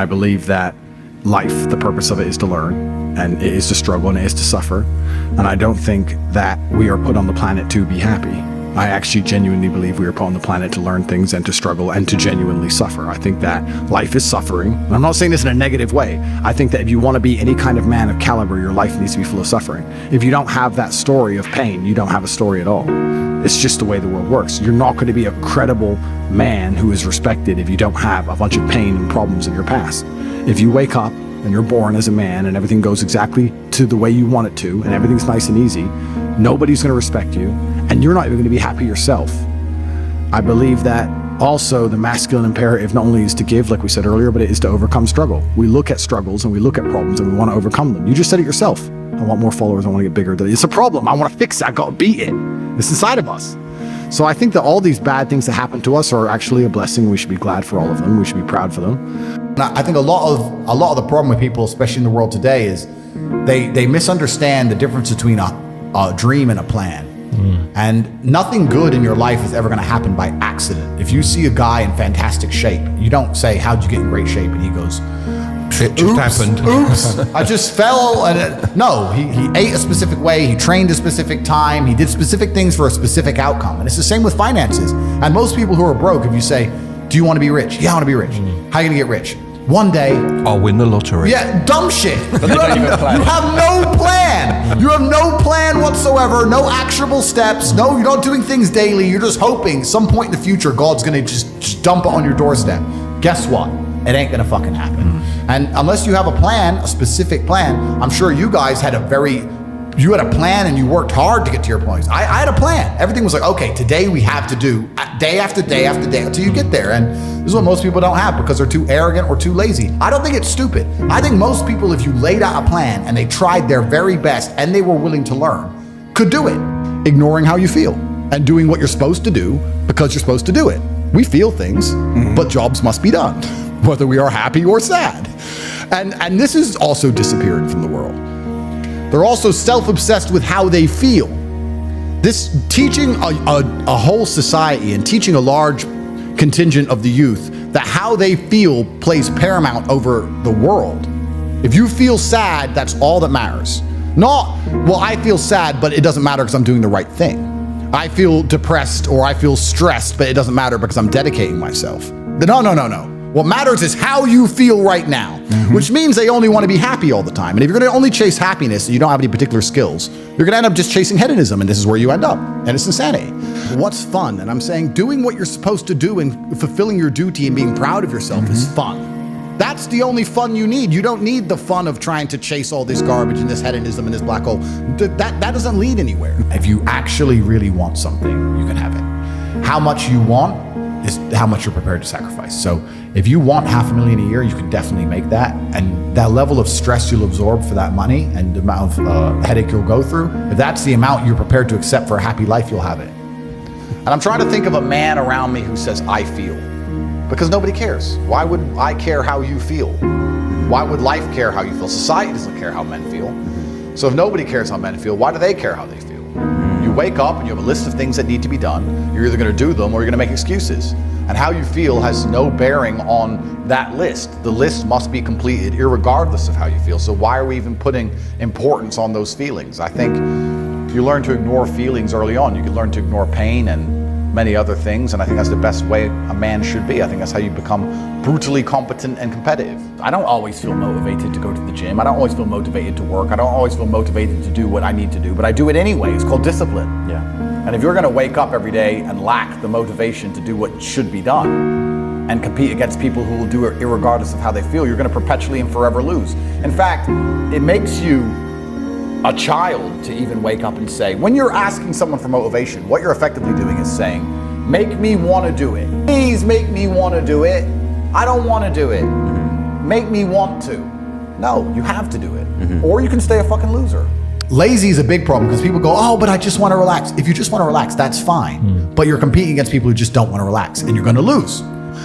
I believe that life, the purpose of it is to learn, and it is to struggle, and it is to suffer. And I don't think that we are put on the planet to be happy. I actually genuinely believe we are put on the planet to learn things and to struggle and to genuinely suffer. I think that life is suffering. And I'm not saying this in a negative way. I think that if you want to be any kind of man of caliber, your life needs to be full of suffering. If you don't have that story of pain, you don't have a story at all. It's just the way the world works. You're not going to be a credible man who is respected if you don't have a bunch of pain and problems in your past. If you wake up and you're born as a man and everything goes exactly to the way you want it to, and everything's nice and easy, nobody's going to respect you, and you're not even going to be happy yourself. I believe that also the masculine imperative not only is to give, like we said earlier, but it is to overcome struggle. We look at struggles and we look at problems and we want to overcome them. You just said it yourself. I want more followers. I want to get bigger. It's a problem. I want to fix it. I got to beat it. It's inside of us. So I think that all these bad things that happen to us are actually a blessing. We should be glad for all of them. We should be proud for them. I think a lot of the problem with people, especially in the world today, is they misunderstand the difference between a dream and a plan. And nothing good in your life is ever going to happen by accident. If you see a guy in fantastic shape, you don't say, "How'd you get in great shape?" And he goes, "It just happened. Oops, I just fell." And no, he ate a specific way, he trained a specific time, he did specific things for a specific outcome. And it's the same with finances. And most people who are broke, if you say, "Do you want to be rich?" "Yeah, I want to be rich." "How are you going to get rich?" "One day I'll win the lottery." Yeah, dumb shit. You have no plan. You have no plan whatsoever, no actionable steps. No, you're not doing things daily. You're just hoping some point in the future God's going to just dump it on your doorstep. Guess what? It ain't going to fucking happen. And unless you have a plan, a specific plan, I'm sure you guys had you had a plan and you worked hard to get to your points. I had a plan. Everything was like, okay, today we have to do day after day after day until you get there. And this is what most people don't have because they're too arrogant or too lazy. I don't think it's stupid. I think most people, if you laid out a plan and they tried their very best and they were willing to learn, could do it. Ignoring how you feel and doing what you're supposed to do because you're supposed to do it. We feel things, but jobs must be done, whether we are happy or sad. And this is also disappearing from the world. They're also self-obsessed with how they feel. This teaching a whole society and teaching a large contingent of the youth that how they feel plays paramount over the world. If you feel sad, that's all that matters. Not, well, I feel sad, but it doesn't matter because I'm doing the right thing. I feel depressed or I feel stressed, but it doesn't matter because I'm dedicating myself. No. What matters is how you feel right now, which means they only want to be happy all the time. And if you're going to only chase happiness and you don't have any particular skills, you're going to end up just chasing hedonism, and this is where you end up. And it's insanity. What's fun? And I'm saying doing what you're supposed to do and fulfilling your duty and being proud of yourself is fun. That's the only fun you need. You don't need the fun of trying to chase all this garbage and this hedonism and this black hole. That doesn't lead anywhere. If you actually really want something, you can have it. How much you want is how much you're prepared to sacrifice. So if you want $500,000 a year, you can definitely make that. And that level of stress you'll absorb for that money and the amount of headache you'll go through, if that's the amount you're prepared to accept for a happy life, you'll have it. And I'm trying to think of a man around me who says, "I feel." Because nobody cares. Why would I care how you feel? Why would life care how you feel? Society doesn't care how men feel. So if nobody cares how men feel, why do they care how they feel? You wake up and you have a list of things that need to be done. You're either going to do them or you're going to make excuses. And how you feel has no bearing on that list. The list must be completed irregardless of how you feel. So why are we even putting importance on those feelings? I think you learn to ignore feelings early on. You can learn to ignore pain and many other things, and I think that's the best way a man should be. I think that's how you become brutally competent and competitive. I don't always feel motivated to go to the gym. I don't always feel motivated to work. I don't always feel motivated to do what I need to do, but I do it anyway. It's called discipline. Yeah. And if you're going to wake up every day and lack the motivation to do what should be done and compete against people who will do it irregardless of how they feel, you're going to perpetually and forever lose. In fact, it makes you a child to even wake up and say, when you're asking someone for motivation, what you're effectively doing is saying, make me want to do it. Please make me want to do it. I don't want to do it. Make me want to. No, you have to do it. Or you can stay a fucking loser. Lazy is a big problem because people go, "Oh, but I just want to relax." If you just want to relax, that's fine. But you're competing against people who just don't want to relax, and you're going to lose.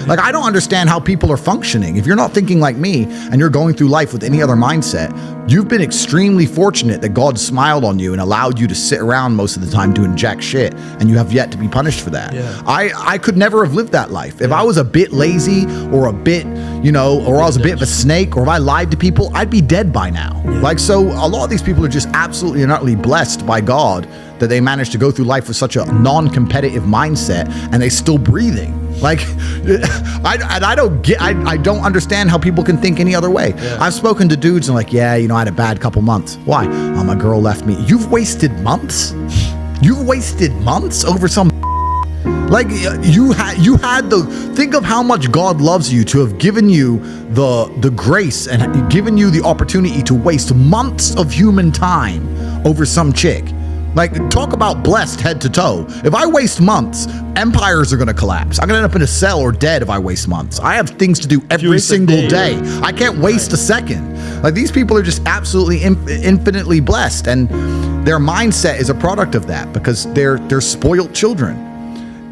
Like, I don't understand how people are functioning. If you're not thinking like me and you're going through life with any other mindset, you've been extremely fortunate that God smiled on you and allowed you to sit around most of the time doing jack shit, and you have yet to be punished for that. Yeah. I could never have lived that life. If I was a bit lazy or a bit, or I was a bit of a snake, or if I lied to people, I'd be dead by now. Yeah. Like, so a lot of these people are just absolutely and utterly blessed by God that they managed to go through life with such a non-competitive mindset and they still breathing. Like, I don't understand how people can think any other way. Yeah. I've spoken to dudes and like, I had a bad couple months. Why? Oh, my girl left me. You've wasted months? You've wasted months over some. Like, you had think of how much God loves you to have given you the grace and given you the opportunity to waste months of human time over some chick. Like, talk about blessed head to toe. If I waste months, empires are going to collapse. I'm going to end up in a cell or dead if I waste months. I have things to do every single day. I can't waste a second. Like, these people are just absolutely infinitely blessed, and their mindset is a product of that because they're spoiled children.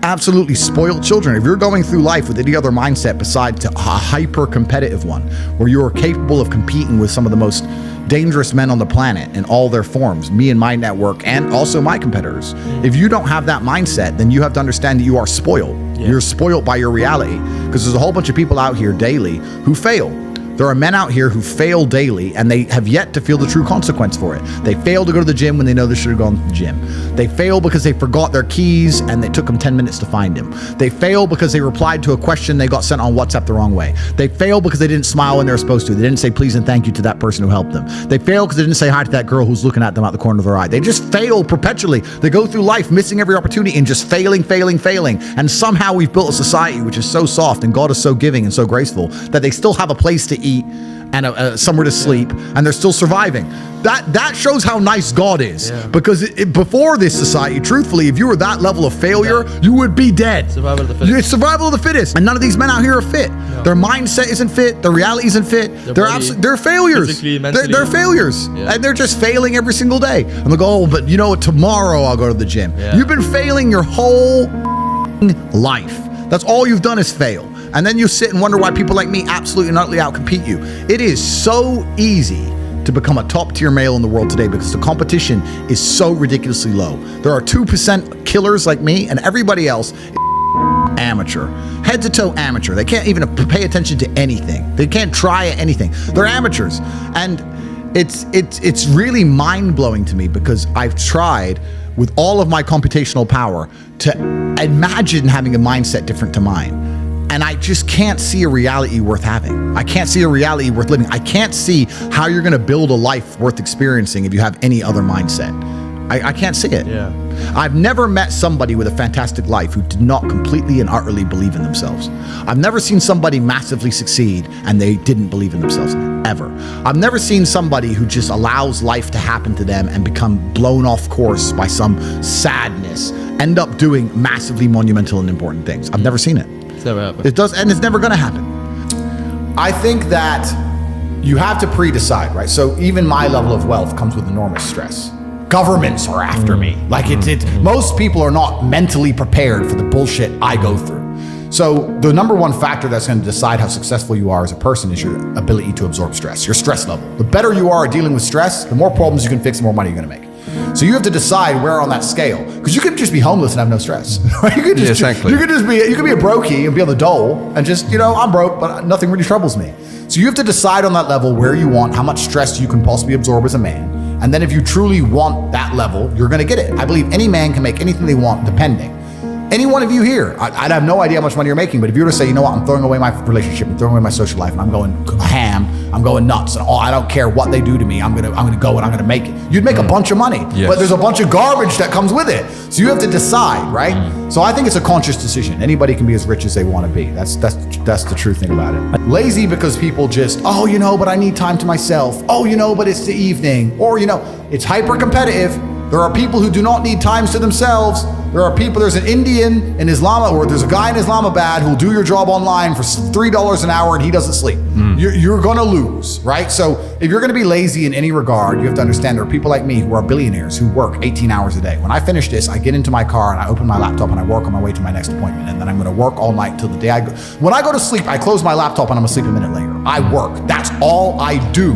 Absolutely spoiled children. If you're going through life with any other mindset besides a hyper competitive one, where you are capable of competing with some of the most dangerous men on the planet in all their forms, me and my network, and also my competitors. If you don't have that mindset, then you have to understand that you are spoiled. Yeah. You're spoiled by your reality, because there's a whole bunch of people out here daily who fail. There are men out here who fail daily, and they have yet to feel the true consequence for it. They fail to go to the gym when they know they should have gone to the gym. They fail because they forgot their keys and they took them 10 minutes to find them. They fail because they replied to a question they got sent on WhatsApp the wrong way. They fail because they didn't smile when they were supposed to. They didn't say please and thank you to that person who helped them. They fail because they didn't say hi to that girl who's looking at them out the corner of their eye. They just fail perpetually. They go through life missing every opportunity and just failing. And somehow we've built a society which is so soft and God is so giving and so graceful that they still have a place to eat and somewhere to sleep, and they're still surviving. That shows how nice God is. Yeah. Because before this society, truthfully, if you were that level of failure, you would be dead. Survival of the fittest. It's survival of the fittest. And none of these men out here are fit. No. Their mindset isn't fit. Their reality isn't fit. They're failures. They're failures. Yeah. And they're just failing every single day. And they'll go, but you know what, tomorrow I'll go to the gym. Yeah. You've been failing your whole life. That's all you've done is fail. And then you sit and wonder why people like me absolutely and utterly outcompete you. It is so easy to become a top tier male in the world today because the competition is so ridiculously low. There are 2% killers like me, and everybody else is amateur. Head to toe amateur. They can't even pay attention to anything. They can't try anything. They're amateurs. And it's really mind-blowing to me because I've tried with all of my computational power to imagine having a mindset different to mine. And I just can't see a reality worth having. I can't see a reality worth living. I can't see how you're going to build a life worth experiencing if you have any other mindset. I can't see it. Yeah. I've never met somebody with a fantastic life who did not completely and utterly believe in themselves. I've never seen somebody massively succeed and they didn't believe in themselves, ever. I've never seen somebody who just allows life to happen to them and become blown off course by some sadness, end up doing massively monumental and important things. I've never seen it. It's never happened. It does, and it's never going to happen. I think that you have to pre-decide, right? So even my level of wealth comes with enormous stress. Governments are after me. Like most people are not mentally prepared for the bullshit I go through. So the number one factor that's going to decide how successful you are as a person is your ability to absorb stress, your stress level. The better you are at dealing with stress, the more problems you can fix, the more money you're going to make. So you have to decide where on that scale, because you could just be homeless and have no stress. Right? You could just, exactly. You could be a brokey and be on the dole and just, I'm broke, but nothing really troubles me. So you have to decide on that level where you want, how much stress you can possibly absorb as a man. And then if you truly want that level, you're going to get it. I believe any man can make anything they want, depending. Any one of you here, I'd have no idea how much money you're making, but if you were to say, you know what, I'm throwing away my relationship, I'm throwing away my social life, and I'm going ham, I'm going nuts, and I don't care what they do to me, I'm gonna go and I'm gonna make it. You'd make a bunch of money, yes. But there's a bunch of garbage that comes with it. So you have to decide, right? So I think it's a conscious decision. Anybody can be as rich as they want to be. That's the true thing about it. Lazy because people just, but I need time to myself. But it's the evening. Or, it's hyper competitive. There are people who do not need times to themselves. There are people, there's an Indian in Islamabad, or there's a guy in Islamabad who'll do your job online for $3 an hour and he doesn't sleep. You're gonna lose, right? So if you're gonna be lazy in any regard, you have to understand there are people like me who are billionaires who work 18 hours a day. When I finish this, I get into my car and I open my laptop and I work on my way to my next appointment. And then I'm gonna work all night till the day I go. When I go to sleep, I close my laptop and I'm asleep a minute later. I work. That's all I do.